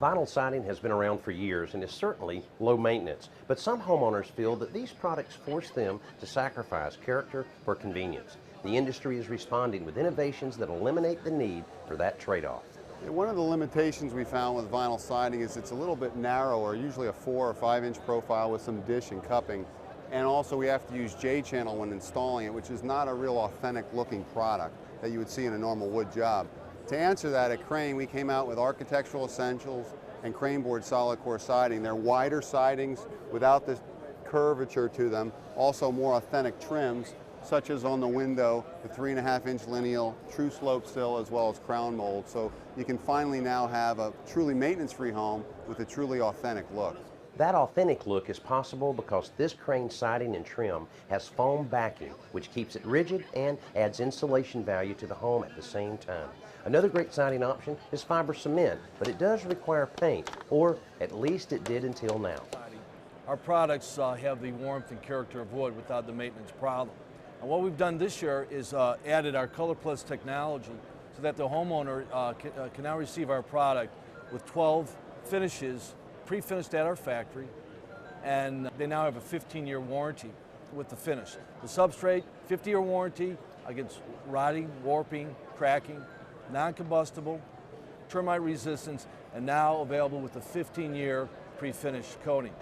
Vinyl siding has been around for years and is certainly low maintenance, but some homeowners feel that these products force them to sacrifice character for convenience. The industry is responding with innovations that eliminate the need for that trade-off. One of the limitations we found with vinyl siding is it's a little bit narrower, usually a 4 or 5-inch profile with some dish and cupping. And also we have to use J-channel when installing it, which is not a real authentic looking product that you would see in a normal wood job. To answer that, at Crane we came out with Architectural Essentials and Crane Board solid core siding. They're wider sidings without this curvature to them, also more authentic trims, such as on the window, the 3.5-inch lineal, true slope sill, as well as crown mold. So you can finally now have a truly maintenance-free home with a truly authentic look. That authentic look is possible because this Crane siding and trim has foam backing, which keeps it rigid and adds insulation value to the home at the same time. Another great siding option is fiber cement, but it does require paint, or at least it did until now. Our products have the warmth and character of wood without the maintenance problem. And what we've done this year is added our Color Plus technology so that the homeowner can now receive our product with 12 finishes pre-finished at our factory, and they now have a 15-year warranty with the finish. The substrate, 50-year warranty against rotting, warping, cracking, non-combustible, termite resistance, and now available with the 15-year pre-finished coating.